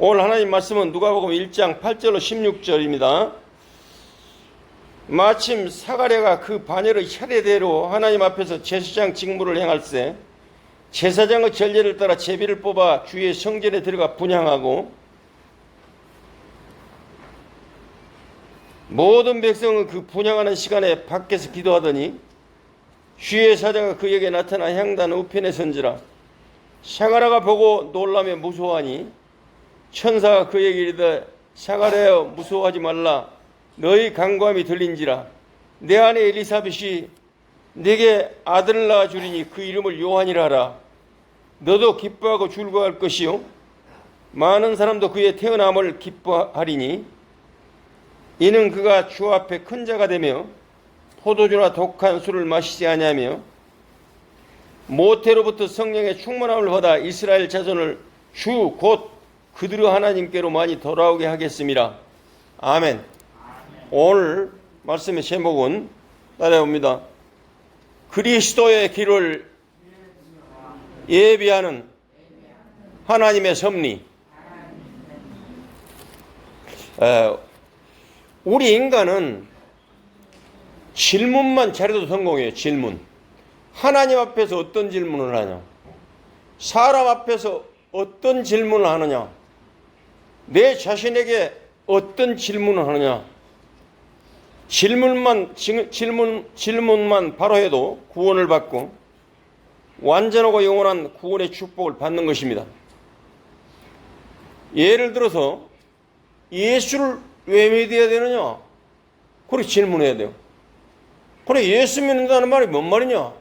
오늘 하나님 말씀은 누가복음 1장 8절로 16절입니다. 마침 사가랴가 그 반열의 차례대로 하나님 앞에서 제사장 직무를 행할세 제사장의 전례를 따라 제비를 뽑아 주의 성전에 들어가 분향하고 모든 백성은 그 분향하는 시간에 밖에서 기도하더니 주의 사자가 그에게 나타나 향단 우편에 선지라. 사가랴가 보고 놀라며 무서워하니 천사가 그에게 이르되 사가랴여 무서워하지 말라. 너희 간구함이 들린지라. 내 아내 엘리사벳이 네게 아들을 낳아 주리니 그 이름을 요한이라 하라. 너도 기뻐하고 즐거워할 것이요 많은 사람도 그의 태어남을 기뻐하리니 이는 그가 주 앞에 큰 자가 되며 포도주나 독한 술을 마시지 아니하며 모태로부터 성령의 충만함을 받아 이스라엘 자손을 주 곧 그들의 하나님께로 많이 돌아오게 하겠습니다. 아멘. 오늘 말씀의 제목은 따라옵니다. 그리스도의 길을 예비하는 하나님의 섭리. 우리 인간은 질문만 잘해도 성공해요. 질문. 하나님 앞에서 어떤 질문을 하냐? 사람 앞에서 어떤 질문을 하느냐? 내 자신에게 어떤 질문을 하느냐? 질문만 바로 해도 구원을 받고 완전하고 영원한 구원의 축복을 받는 것입니다. 예를 들어서 예수를 왜 믿어야 되느냐? 그렇게 질문해야 돼요. 그래, 예수 믿는다는 말이 뭔 말이냐?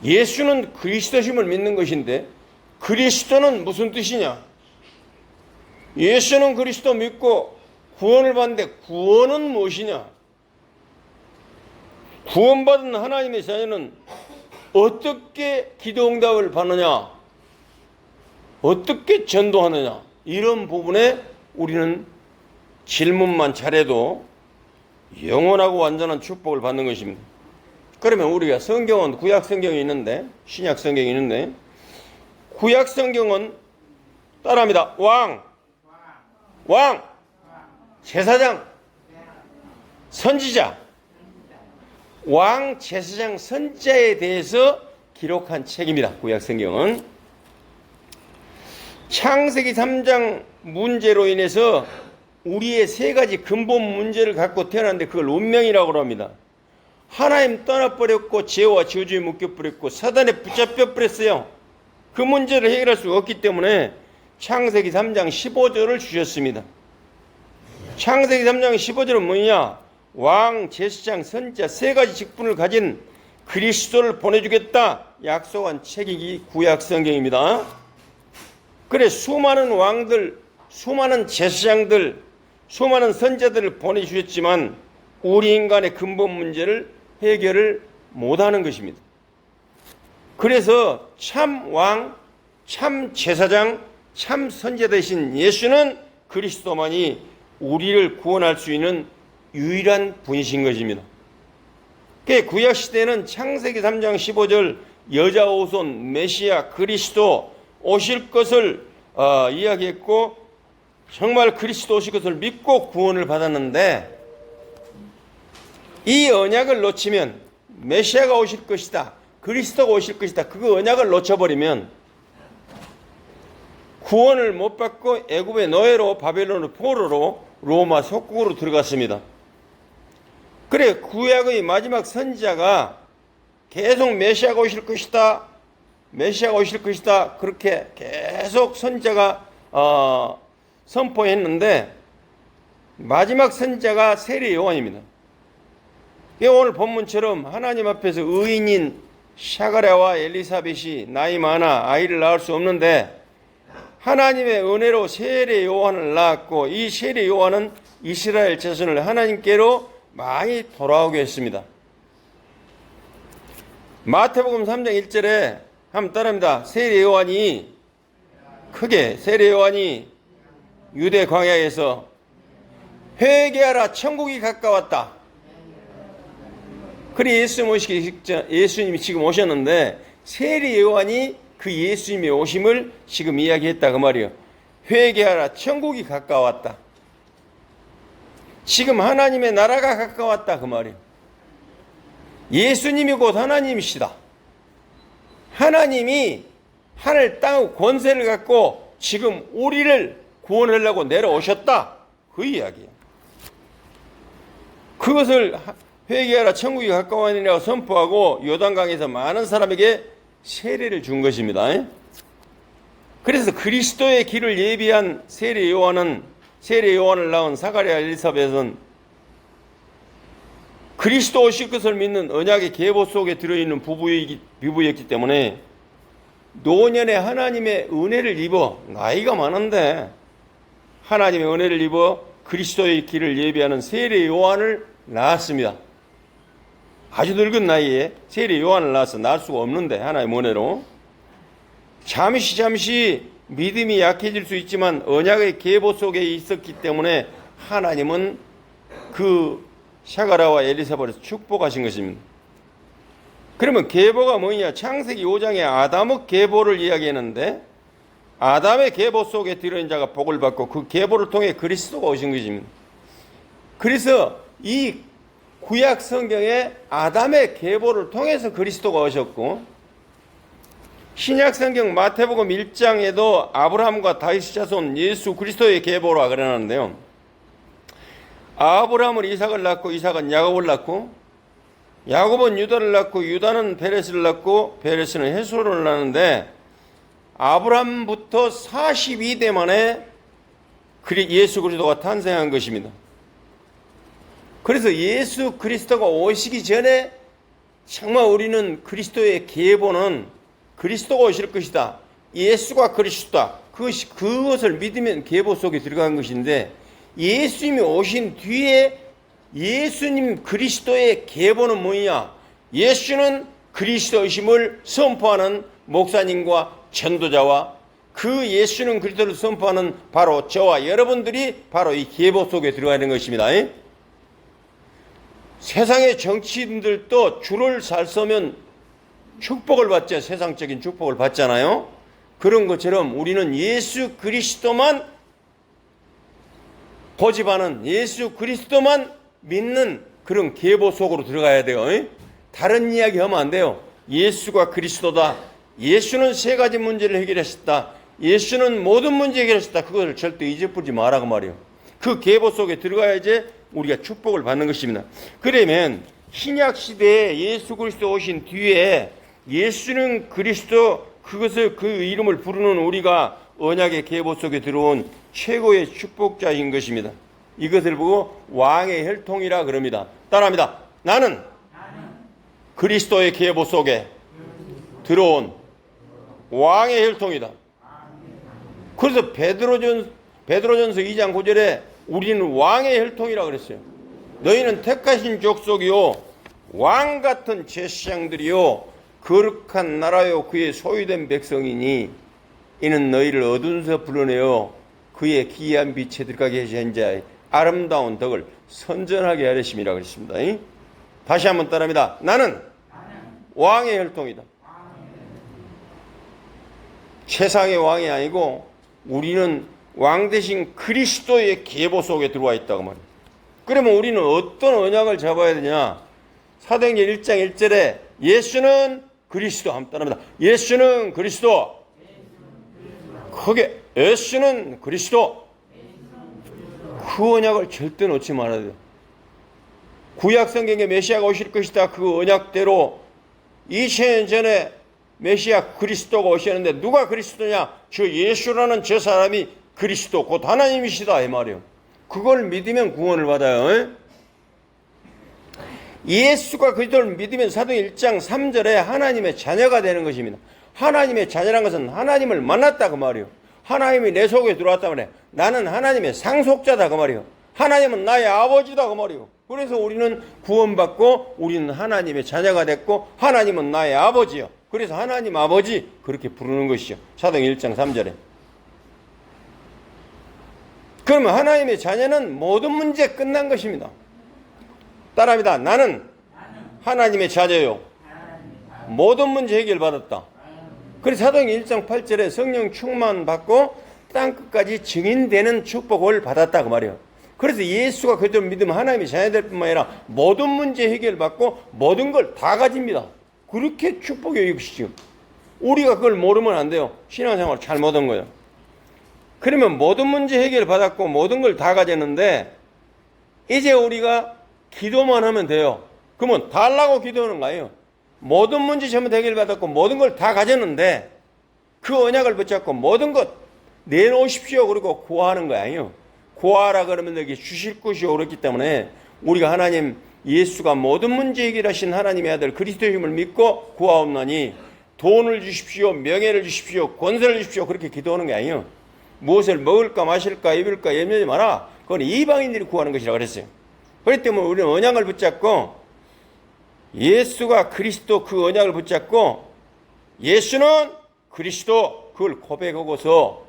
예수는 그리스도심을 믿는 것인데 그리스도는 무슨 뜻이냐? 예수는 그리스도 믿고 구원을 받는데 구원은 무엇이냐? 구원받은 하나님의 자녀는 어떻게 기도응답을 받느냐? 어떻게 전도하느냐? 이런 부분에 우리는 질문만 잘해도 영원하고 완전한 축복을 받는 것입니다. 그러면 우리가 성경은 구약 성경이 있는데 신약 성경이 있는데 구약 성경은 따라합니다. 왕, 제사장, 선지자, 왕, 제사장, 선지자에 대해서 기록한 책입니다. 구약 성경은 창세기 3장 문제로 인해서 우리의 세 가지 근본 문제를 갖고 태어났는데 그걸 운명이라고 합니다. 하나님 떠나버렸고 죄와 저주에 묶여버렸고 사단에 붙잡혀버렸어요. 그 문제를 해결할 수가 없기 때문에 창세기 3장 15절을 주셨습니다. 창세기 3장 15절은 뭐냐? 왕, 제사장, 선지자 세 가지 직분을 가진 그리스도를 보내주겠다 약속한 책이 구약 성경입니다. 그래, 수많은 왕들, 수많은 제사장들, 수많은 선지자들을 보내주셨지만 우리 인간의 근본 문제를 해결을 못하는 것입니다. 그래서 참 왕, 참 제사장, 참 선지자 되신 예수는 그리스도만이 우리를 구원할 수 있는 유일한 분이신 것입니다. 구약시대에는 창세기 3장 15절 여자 오손 메시아 그리스도 오실 것을 이야기했고 정말 그리스도 오실 것을 믿고 구원을 받았는데 이 언약을 놓치면 메시아가 오실 것이다, 그리스도가 오실 것이다, 그 언약을 놓쳐버리면 구원을 못 받고 애굽의 노예로 바벨론의 포로로 로마 속국으로 들어갔습니다. 그래, 구약의 마지막 선지자가 계속 메시아가 오실 것이다, 메시아가 오실 것이다 그렇게 계속 선지자가 선포했는데 마지막 선지자가 세례 요한입니다. 오늘 본문처럼 하나님 앞에서 의인인 사가랴와 엘리사벳이 나이 많아 아이를 낳을 수 없는데 하나님의 은혜로 세례 요한을 낳았고 이 세례 요한은 이스라엘 자손을 하나님께로 많이 돌아오게 했습니다. 마태복음 3장 1절에 한번 따라합니다. 세례 요한이 유대 광야에서 회개하라 천국이 가까웠다. 그래 예수님이 지금 오셨는데 세례 요한이 그 예수님의 오심을 지금 이야기했다 그 말이에요. 회개하라, 천국이 가까웠다. 지금 하나님의 나라가 가까웠다 그 말이에요. 예수님이 곧 하나님이시다. 하나님이 하늘 땅의 권세를 갖고 지금 우리를 구원하려고 내려오셨다 그 이야기예요. 그것을 회개하라, 천국이 가까워니라고 선포하고 요단강에서 많은 사람에게 세례를 준 것입니다. 그래서 그리스도의 길을 예비한 세례 요한을 낳은 사가랴 엘리사벳은 그리스도 오실 것을 믿는 언약의 계보 속에 들어있는 부부였기 때문에 노년에 하나님의 은혜를 입어, 나이가 많은데 하나님의 은혜를 입어 그리스도의 길을 예비하는 세례 요한을 낳았습니다. 아주 늙은 나이에 세례 요한을 낳아서 낳을 수가 없는데 하나님의 은혜로 잠시 믿음이 약해질 수 있지만 언약의 계보 속에 있었기 때문에 하나님은 그 샤가라와 엘리사벳을 축복하신 것입니다. 그러면 계보가 뭐냐? 창세기 5장에 아담의 계보를 이야기했는데 아담의 계보 속에 들어있는 자가 복을 받고 그 계보를 통해 그리스도가 오신 것입니다. 그래서 이 구약 성경에 아담의 계보를 통해서 그리스도가 오셨고 신약 성경 마태복음 1장에도 아브라함과 다윗 자손 예수 그리스도의 계보라 그러는데요. 아브라함은 이삭을 낳고 이삭은 야곱을 낳고 야곱은 유다를 낳고 유다는 베레스를 낳고 베레스는 헤스론을 낳는데 아브라함부터 42대 만에 예수 그리스도가 탄생한 것입니다. 그래서 예수 그리스도가 오시기 전에 정말 우리는 그리스도의 계보는 그리스도가 오실 것이다. 예수가 그리스도다. 그것을 믿으면 계보 속에 들어간 것인데 예수님이 오신 뒤에 예수님 그리스도의 계보는 뭐냐? 예수는 그리스도이심을 선포하는 목사님과 전도자와 그 예수는 그리스도를 선포하는 바로 저와 여러분들이 바로 이 계보 속에 들어가는 것입니다. 세상의 정치인들도 줄을 잘 서면 축복을 받죠. 세상적인 축복을 받잖아요. 그런 것처럼 우리는 예수 그리스도만 고집하는 예수 그리스도만 믿는 그런 계보 속으로 들어가야 돼요. 다른 이야기 하면 안 돼요. 예수가 그리스도다. 예수는 세 가지 문제를 해결하셨다. 예수는 모든 문제 해결하셨다. 그것을 절대 잊어버리지 마라고 말이에요. 그 계보 속에 들어가야지 우리가 축복을 받는 것입니다. 그러면 신약 시대에 예수 그리스도 오신 뒤에 예수는 그리스도 그것을 그 이름을 부르는 우리가 언약의 계보 속에 들어온 최고의 축복자인 것입니다. 이것을 보고 왕의 혈통이라 그럽니다. 따라합니다. 나는 그리스도의 계보 속에 들어온 왕의 혈통이다. 그래서 베드로전서 2장 9절에 우리는 왕의 혈통이라 그랬어요. 너희는 택하신 족속이요 왕 같은 제사장들이요 거룩한 나라요 그의 소유된 백성이니 이는 너희를 어둠에서 불러내어 그의 기이한 빛에 들어가게 하신 자의 아름다운 덕을 선전하게 하려심이라 그랬습니다. 다시 한번 따라합니다. 나는 왕의 혈통이다. 세상의 왕이 아니고 우리는 왕 대신 그리스도의 계보 속에 들어와 있다고 말이에요. 그러면 우리는 어떤 언약을 잡아야 되냐? 사도행전 1장 1절에 예수는 그리스도 한번 따라합니다. 예수는 그리스도. 크게 예수는 그리스도. 그 언약을 절대 놓지 말아야 돼요. 구약 성경에 메시아가 오실 것이다. 그 언약대로 2000년 전에 메시아 그리스도가 오셨는데 누가 그리스도냐? 저 예수라는 저 사람이 그리스도 곧 하나님이시다 이 말이에요. 그걸 믿으면 구원을 받아요. 예수가 그리스도를 믿으면 사도행 1장 3절에 하나님의 자녀가 되는 것입니다. 하나님의 자녀란 것은 하나님을 만났다 그 말이에요. 하나님이 내 속에 들어왔다 말이에요. 나는 하나님의 상속자다 그 말이에요. 하나님은 나의 아버지다 그 말이에요. 그래서 우리는 구원받고 우리는 하나님의 자녀가 됐고 하나님은 나의 아버지요. 그래서 하나님 아버지 그렇게 부르는 것이죠. 사도행 1장 3절에. 그러면 하나님의 자녀는 모든 문제 끝난 것입니다. 따라합니다. 나는 하나님의 자녀요. 모든 문제 해결받았다. 그래서 사도행전 1장 8절에 성령 충만 받고 땅끝까지 증인되는 축복을 받았다 그 말이에요. 그래서 예수가 그대로 믿으면 하나님의 자녀될 뿐만 아니라 모든 문제 해결받고 모든 걸 다 가집니다. 그렇게 축복이 여기시죠. 우리가 그걸 모르면 안 돼요. 신앙생활 잘못한 거예요. 그러면 모든 문제 해결받았고 모든 걸 다 가졌는데 이제 우리가 기도만 하면 돼요. 그러면 달라고 기도하는 거예요. 모든 문제 전부 해결받았고 모든 걸 다 가졌는데 그 언약을 붙잡고 모든 것 내놓으십시오. 그리고 구하는 거예요. 구하라 그러면 여기 주실 것이요 그렇기 때문에 우리가 하나님 예수가 모든 문제 해결하신 하나님의 아들 그리스도의 힘을 믿고 구하옵나니 돈을 주십시오. 명예를 주십시오. 권세를 주십시오. 그렇게 기도하는 게 아니에요. 무엇을 먹을까 마실까 입을까 염려하지 마라. 그건 이방인들이 구하는 것이라고 그랬어요. 그렇기 때문에 우리는 언약을 붙잡고 예수가 그리스도 그 언약을 붙잡고 예수는 그리스도 그걸 고백하고서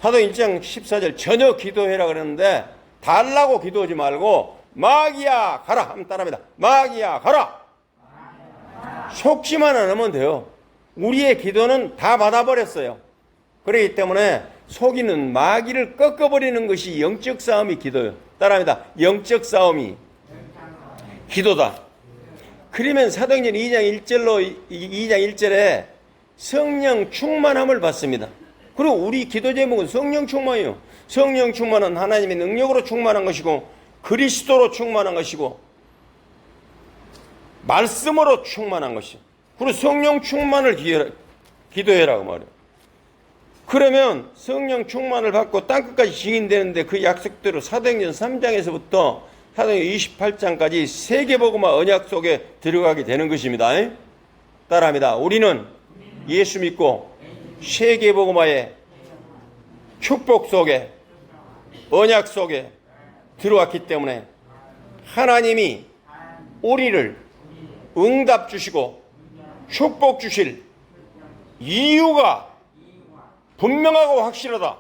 사도행전 1장 14절 전혀 기도해라 그랬는데 달라고 기도하지 말고 마귀야 가라 한번 따라합니다. 마귀야 가라. 속지만 않으면 돼요. 우리의 기도는 다 받아버렸어요. 그렇기 때문에 속이는 마귀를 꺾어버리는 것이 영적 싸움이 기도예요. 따라합니다. 영적 싸움이 기도다. 그러면 사도행전 2장 1절에 성령 충만함을 받습니다. 그리고 우리 기도 제목은 성령 충만이에요. 성령 충만은 하나님의 능력으로 충만한 것이고 그리스도로 충만한 것이고 말씀으로 충만한 것이에요. 그리고 성령 충만을 기도해라고 말해요. 그러면 성령 충만을 받고 땅끝까지 증인되는데 그 약속대로 사도행전 3장에서부터 사도행전 28장까지 세계복음화 언약 속에 들어가게 되는 것입니다. 따라합니다. 우리는 예수 믿고 세계복음화의 축복 속에 언약 속에 들어왔기 때문에 하나님이 우리를 응답 주시고 축복 주실 이유가 분명하고 확실하다.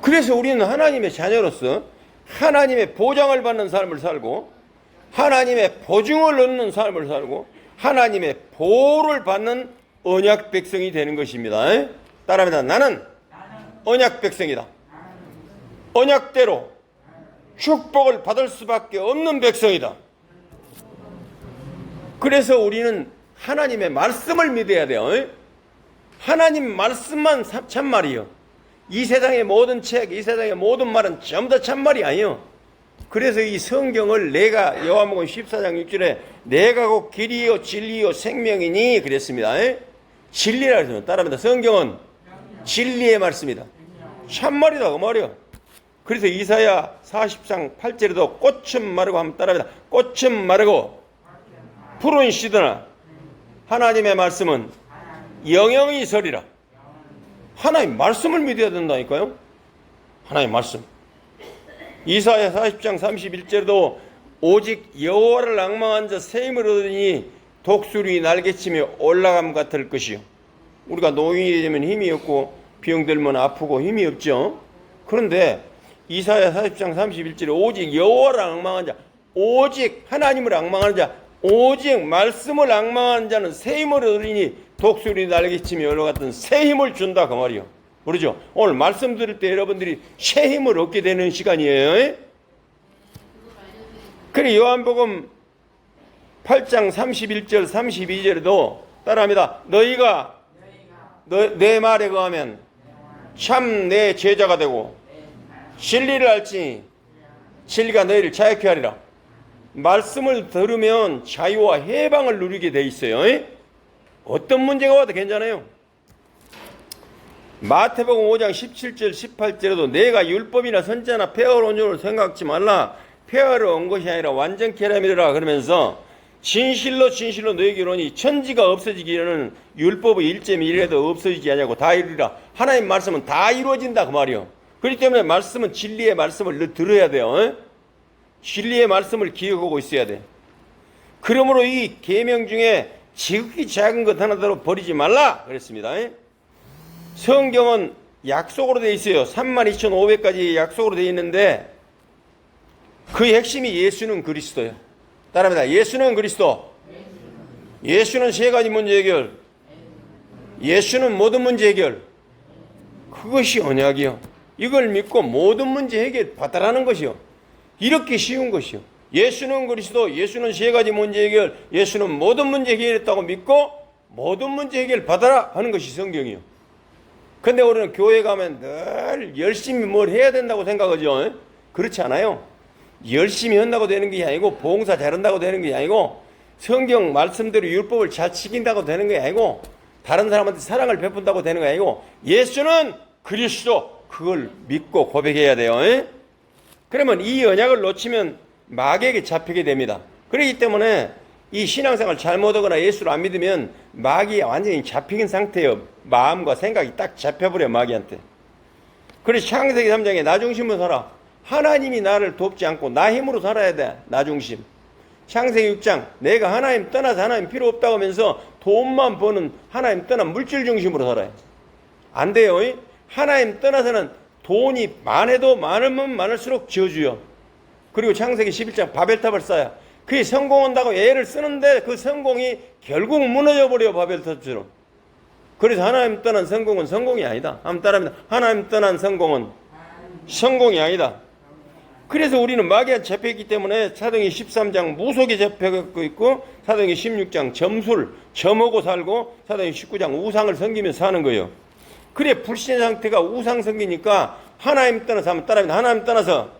그래서 우리는 하나님의 자녀로서 하나님의 보장을 받는 삶을 살고 하나님의 보증을 얻는 삶을 살고 하나님의 보호를 받는 언약 백성이 되는 것입니다. 따라합니다. 나는 언약 백성이다. 언약대로 축복을 받을 수밖에 없는 백성이다. 그래서 우리는 하나님의 말씀을 믿어야 돼요. 하나님 말씀만 참말이요. 이 세상의 모든 책, 이 세상의 모든 말은 전부 다 참말이 아니요. 그래서 이 성경을 내가 요한복음 14장 6절에 내가 곧 길이요 진리요 생명이니 그랬습니다. 진리라 그랬습니다. 따라합니다. 성경은 진리의 말씀이다. 참말이다 그 말이요. 그래서 이사야 40장 8절에도 꽃은 마르고 한번 따라합니다. 꽃은 마르고 푸른 시드나 하나님의 말씀은 영영이 서리라. 하나님 말씀을 믿어야 된다니까요. 하나님 말씀. 이사야 40장 31절에도 오직 여호와를 앙망한 자 새 힘을 얻으니 독수리 날개치며 올라감 같을 것이요. 우리가 노인이 되면 힘이 없고 병 들면 아프고 힘이 없죠. 그런데 이사야 40장 31절에 오직 여호와를 앙망한 자, 오직 하나님을 앙망하는 자, 오직 말씀을 앙망하는 자는 새 힘을 얻으니 독수리 날개치며 올라갔던 새 힘을 준다 그 말이요. 그러죠. 오늘 말씀 들을 때 여러분들이 새 힘을 얻게 되는 시간이에요. 그래 요한복음 8장 31절 32절에도 따라합니다. 너희가 내 말에 거하면 참 내 제자가 되고 진리를 알지 진리가 너희를 자유케 하리라. 말씀을 들으면 자유와 해방을 누리게 돼 있어요. 어떤 문제가 와도 괜찮아요. 마태복음 5장 17절 18절에도 내가 율법이나 선지자나 폐허를 온 줄을 생각지 말라. 폐허를 온 것이 아니라 완전케 하리라 그러면서 진실로 진실로 너희에게 이르노니 천지가 없어지기에는 율법의 1.1이라도 없어지지 않냐고 다 이루리라. 하나님 말씀은 다 이루어진다 그 말이요. 그렇기 때문에 말씀은 진리의 말씀을 늘 들어야 돼요. 진리의 말씀을 기억하고 있어야 돼. 그러므로 이 계명 중에 지극히 작은 것 하나도 버리지 말라 그랬습니다. 성경은 약속으로 되어 있어요. 32,500가지 약속으로 되어 있는데 그 핵심이 예수는 그리스도예요. 따라합니다. 예수는 그리스도. 예수는 세 가지 문제 해결. 예수는 모든 문제 해결. 그것이 언약이요. 이걸 믿고 모든 문제 해결 받아라는 것이요. 이렇게 쉬운 것이요. 예수는 그리스도, 예수는 세 가지 문제 해결, 예수는 모든 문제 해결했다고 믿고 모든 문제 해결 받아라 하는 것이 성경이요. 근데 우리는 교회 가면 늘 열심히 뭘 해야 된다고 생각하죠. 그렇지 않아요. 열심히 한다고 되는 게 아니고, 봉사 잘한다고 되는 게 아니고, 성경 말씀대로 율법을 잘 지킨다고 되는 게 아니고, 다른 사람한테 사랑을 베푼다고 되는 게 아니고, 예수는 그리스도, 그걸 믿고 고백해야 돼요. 그러면 이 언약을 놓치면 마귀에게 잡히게 됩니다. 그렇기 때문에 이 신앙생활 잘못하거나 예수를 안 믿으면 마귀에 완전히 잡힌 상태예요. 마음과 생각이 딱 잡혀버려요, 마귀한테. 그래서 창세기 3장에 나 중심으로 살아. 하나님이 나를 돕지 않고 나 힘으로 살아야 돼. 나 중심. 창세기 6장 내가 하나님 떠나서 하나님 필요 없다고 하면서 돈만 버는 하나님 떠난 물질 중심으로 살아요. 안 돼요. 하나님 떠나서는 돈이 많아도 많으면 많을수록 저주요. 그리고 창세기 11장 바벨탑을 쌓아요. 그게 성공한다고 애를 쓰는데 그 성공이 결국 무너져 버려, 바벨탑처럼. 그래서 하나님 떠난 성공은 성공이 아니다. 한번 따라합니다. 하나님 떠난 성공은 성공이 아니다. 그래서 우리는 마귀한테 잡혀있기 때문에 사도행전 13장 무속에 잡혀갖고 있고, 사도행전 16장 점술, 점하고 살고, 사도행전 19장 우상을 섬기면서 사는 거예요. 그래, 불신의 상태가 우상 섬기니까 하나님 떠나서 한번 따라합니다. 하나님 떠나서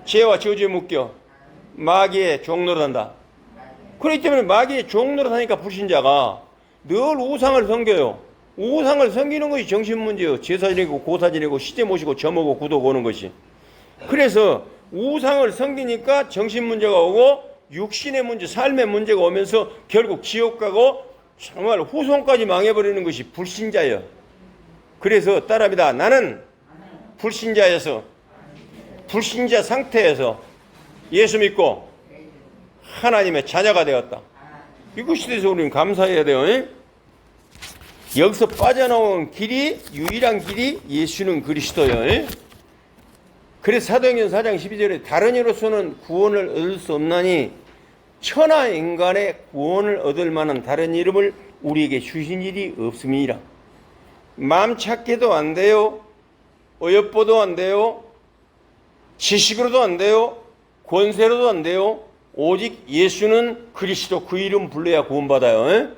죄와 저주에 묶여 마귀의 종노릇한다. 그렇기 때문에 마귀의 종노릇하니까 불신자가 늘 우상을 섬겨요. 우상을 섬기는 것이 정신문제예요. 제사지내고 고사지내고 시제 모시고 점하고 구독 오는 것이. 그래서 우상을 섬기니까 정신문제가 오고 육신의 문제, 삶의 문제가 오면서 결국 지옥 가고 정말 후손까지 망해버리는 것이 불신자예요. 그래서 따라합니다. 나는 불신자에서, 불신자 상태에서 예수 믿고 하나님의 자녀가 되었다. 이것에 대해서 우리는 감사해야 돼요. 여기서 빠져나온 길이, 유일한 길이 예수는 그리스도예요. 그래서 사도행전 4장 12절에 다른 이로서는 구원을 얻을 수 없나니 천하 인간의 구원을 얻을 만한 다른 이름을 우리에게 주신 일이 없음이니라. 마음 착해도 안 돼요. 어여뻐도 안 돼요. 지식으로도 안 돼요. 권세로도 안 돼요. 오직 예수는 그리스도, 그 이름 불러야 구원받아요.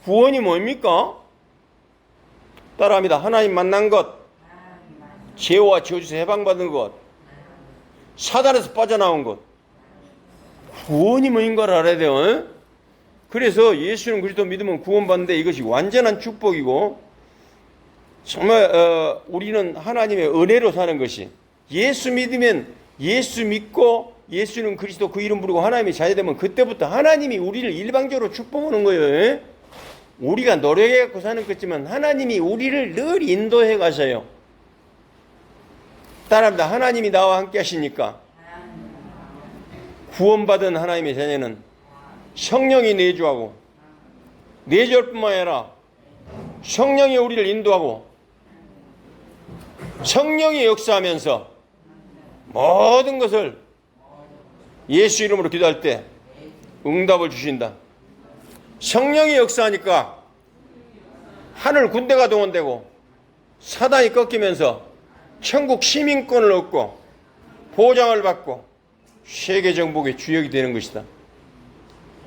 구원이 뭡니까? 따라합니다. 하나님 만난 것, 죄와 저주에서 해방받은 것, 사단에서 빠져나온 것. 구원이 뭔가를 알아야 돼요. 그래서 예수는 그리스도 믿으면 구원받는데 이것이 완전한 축복이고, 정말 우리는 하나님의 은혜로 사는 것이, 예수 믿으면, 예수 믿고 예수는 그리스도 그 이름 부르고 하나님의 자녀되면 그때부터 하나님이 우리를 일방적으로 축복하는 거예요. 우리가 노력해 갖고 사는 거지만 하나님이 우리를 늘 인도해 가셔요. 따라합니다. 하나님이 나와 함께 하시니까 구원받은 하나님의 자녀는 성령이 내주하고, 내주할 뿐만 아니라 성령이 우리를 인도하고 성령이 역사하면서 모든 것을 예수 이름으로 기도할 때 응답을 주신다. 성령이 역사하니까 하늘 군대가 동원되고 사단이 꺾이면서 천국 시민권을 얻고 보장을 받고 세계 정복의 주역이 되는 것이다.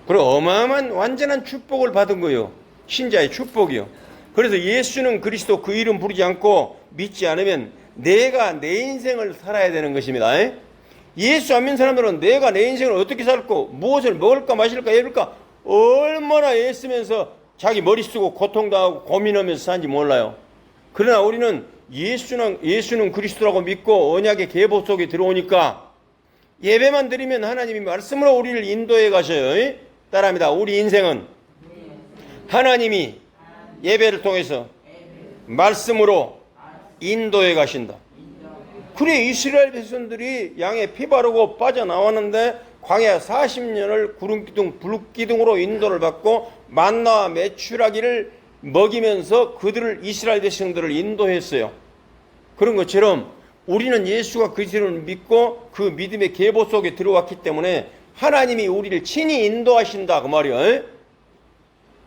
그리고 어마어마한 완전한 축복을 받은 거예요. 신자의 축복이요. 그래서 예수는 그리스도 그 이름 부르지 않고 믿지 않으면 내가 내 인생을 살아야 되는 것입니다. 예수 안 믿는 사람들은 내가 내 인생을 어떻게 살고 무엇을 먹을까 마실까 해볼까 얼마나 애쓰면서 자기 머리 쓰고 고통당하고 고민하면서 사는지 몰라요. 그러나 우리는 예수는 그리스도라고 믿고 언약의 계보 속에 들어오니까 예배만 드리면 하나님이 말씀으로 우리를 인도해 가셔요. 따라합니다. 우리 인생은 하나님이 예배를 통해서 말씀으로 인도해 가신다. 그래, 이스라엘 백성들이 양의 피 바르고 빠져나왔는데 광야 40년을 구름기둥 불기둥으로 인도를 받고 만나와 메추라기를 먹이면서 그들을, 이스라엘 백성들을 인도했어요. 그런 것처럼 우리는 예수가 그리스도를 믿고 그 믿음의 계보 속에 들어왔기 때문에 하나님이 우리를 친히 인도하신다, 그 말이에요.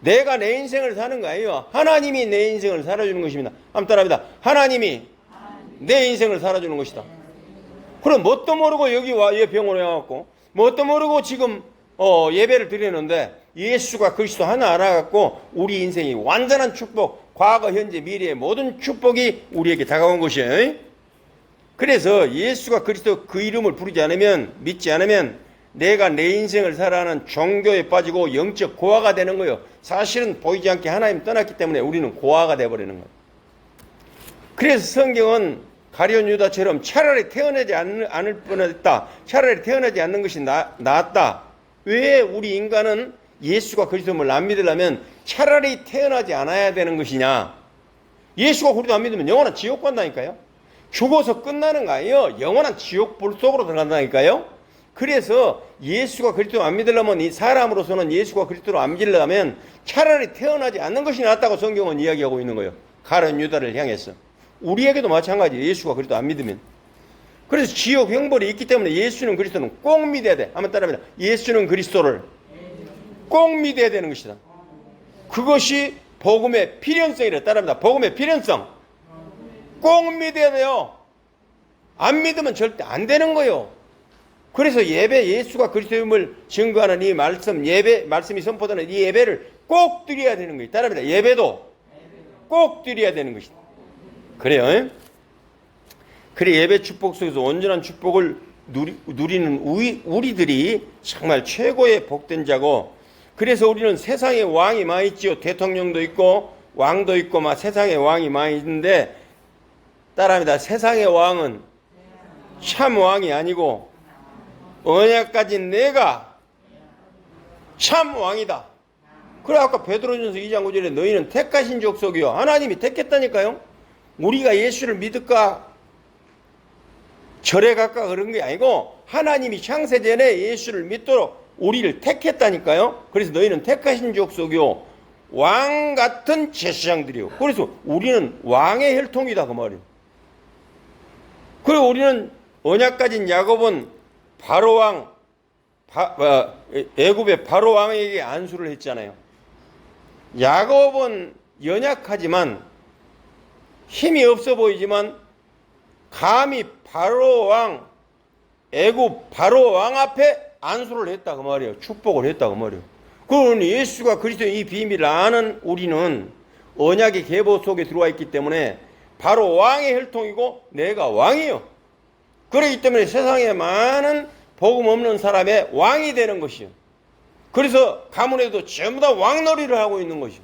내가 내 인생을 사는 거 아니에요. 하나님이 내 인생을 살아주는 것입니다. 한번 따라합니다. 하나님이 내 인생을 살아주는 것이다. 그럼 뭣도 모르고 여기 와 병원에 와갖고 뭣도 모르고 지금 예배를 드리는데 예수가 그리스도 하나 알아갖고 우리 인생이 완전한 축복, 과거, 현재, 미래의 모든 축복이 우리에게 다가온 것이에요. 그래서 예수가 그리스도 그 이름을 부르지 않으면, 믿지 않으면 내가 내 인생을 살아가는 종교에 빠지고 영적 고아가 되는 거예요. 사실은 보이지 않게 하나님 떠났기 때문에 우리는 고아가 되어버리는 거예요. 그래서 성경은 가룟 유다처럼 차라리 태어나지 않을 뻔했다. 차라리 태어나지 않는 것이 낫다. 왜 우리 인간은 예수가 그리스도를 안 믿으려면 차라리 태어나지 않아야 되는 것이냐. 예수가 그리스도 안 믿으면 영원한 지옥 간다니까요. 죽어서 끝나는 거 아니에요. 영원한 지옥불 속으로 들어간다니까요. 그래서 예수가 그리스도 안 믿으려면, 이 사람으로서는 예수가 그리스도를 안 믿으려면 차라리 태어나지 않는 것이 낫다고 성경은 이야기하고 있는 거예요. 가룟 유다를 향해서. 우리에게도 마찬가지예요. 예수가 그리스도 안 믿으면. 그래서 지옥 형벌이 있기 때문에 예수는 그리스도는 꼭 믿어야 돼. 한번 따라합니다. 예수는 그리스도를 꼭 믿어야 되는 것이다. 그것이 복음의 필연성이라. 따라합니다. 복음의 필연성. 꼭 믿어야 돼요. 안 믿으면 절대 안 되는 거예요. 그래서 예배, 예수가 그리스도임을 증거하는 이 말씀, 예배, 말씀이 선포되는 이 예배를 꼭 드려야 되는 거예요. 따라합니다. 예배도 꼭 드려야 되는 것이다. 그래요. 그래 예배 축복 속에서 온전한 축복을 누리는 우리들이 정말 최고의 복된 자고, 그래서 우리는 세상에 왕이 많이 있지요. 대통령도 있고 왕도 있고 막 세상에 왕이 많이 있는데, 따라합니다. 세상의 왕은 참 왕이 아니고 언약 가진 내가 참 왕이다. 그래 아까 베드로전서 2장 9절에 너희는 택하신 족속이요. 하나님이 택했다니까요. 우리가 예수를 믿을까 절에 갈까 그런 게 아니고 하나님이 창세전에 예수를 믿도록 우리를 택했다니까요. 그래서 너희는 택하신 족속이요 왕 같은 제사장들이요. 그래서 우리는 왕의 혈통이다 그 말이에요. 그리고 우리는 언약 가진 야곱은 바로왕, 애굽의 바로왕에게 안수를 했잖아요. 야곱은 연약하지만 힘이 없어 보이지만 감히 바로왕, 애굽 바로왕 앞에 안수를 했다 그 말이에요. 축복을 했다 그 말이에요. 그러니 예수가 그리스도의 이 비밀을 아는 우리는 언약의 계보 속에 들어와 있기 때문에 바로 왕의 혈통이고 내가 왕이요. 그렇기 때문에 세상에 많은 복음 없는 사람의 왕이 되는 것이요. 그래서 가문에도 전부 다 왕놀이를 하고 있는 것이요.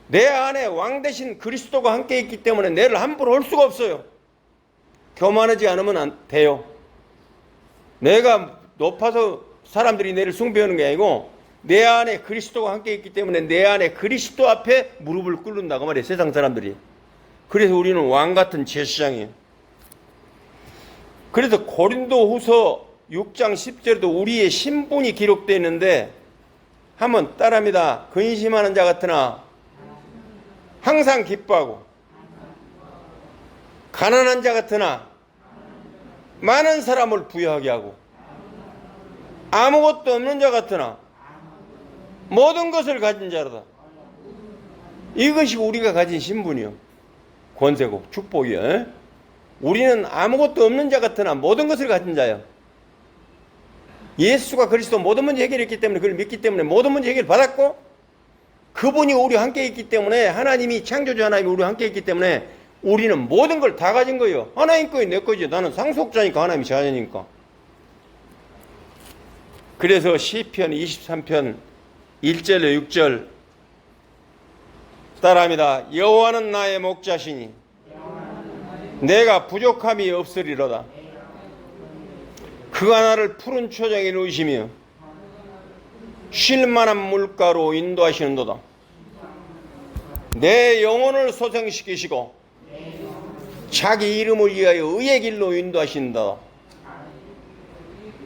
내 안에 왕 대신 그리스도가 함께 있기 때문에 내를 함부로 할 수가 없어요. 교만하지 않으면 안 돼요. 내가 높아서 사람들이 내를 숭배하는 게 아니고 내 안에 그리스도가 함께 있기 때문에 내 안에 그리스도 앞에 무릎을 꿇는다고 말이에요. 세상 사람들이. 그래서 우리는 왕 같은 제사장이에요. 그래서 고린도후서 6장 10절에도 우리의 신분이 기록되어 있는데 한번 따라합니다. 근심하는 자 같으나 항상 기뻐하고, 가난한 자 같으나 많은 사람을 부유하게 하고, 아무것도 없는 자 같으나 모든 것을 가진 자로다. 이것이 우리가 가진 신분이요. 권세고 축복이요. 우리는 아무것도 없는 자 같으나 모든 것을 가진 자요. 예수가 그리스도 모든 문제 해결했기 때문에, 그걸 믿기 때문에 모든 문제 해결 받았고, 그분이 우리와 함께 있기 때문에, 하나님이 창조주 하나님이 우리와 함께 있기 때문에 우리는 모든 걸 다 가진 거예요. 하나님 거이 내 거지. 나는 상속자니까 하나님이 자녀니까. 그래서 시편 23편 1절에 6절 따라합니다. 여호와는 나의 목자시니 내가 부족함이 없으리로다. 그가 나를 푸른 초장에 누이시며 쉴만한 물가로 인도하시는도다. 내 영혼을 소생시키시고 자기 이름을 위하여 의의 길로 인도하신다.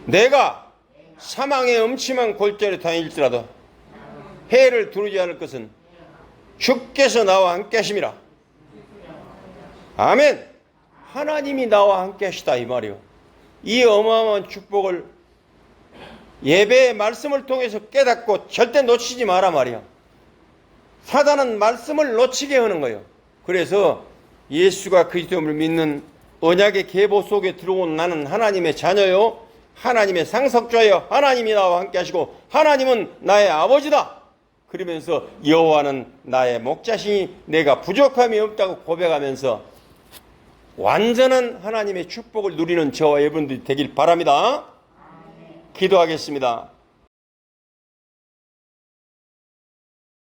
내가 사망의 음침한 골짜기에 다닐지라도 해를 두르지 않을 것은 주께서 나와 함께 하심이라. 아멘. 하나님이 나와 함께 하시다 이 말이요. 이 어마어마한 축복을 예배의 말씀을 통해서 깨닫고 절대 놓치지 마라 말이야. 사단은 말씀을 놓치게 하는 거예요. 그래서 예수가 그리스도를 믿는 언약의 계보 속에 들어온 나는 하나님의 자녀요, 하나님의 상속자요, 하나님이 나와 함께 하시고 하나님은 나의 아버지다. 그러면서 여호와는 나의 목자시니 내가 부족함이 없다고 고백하면서 완전한 하나님의 축복을 누리는 저와 여러분들이 되길 바랍니다. 기도하겠습니다.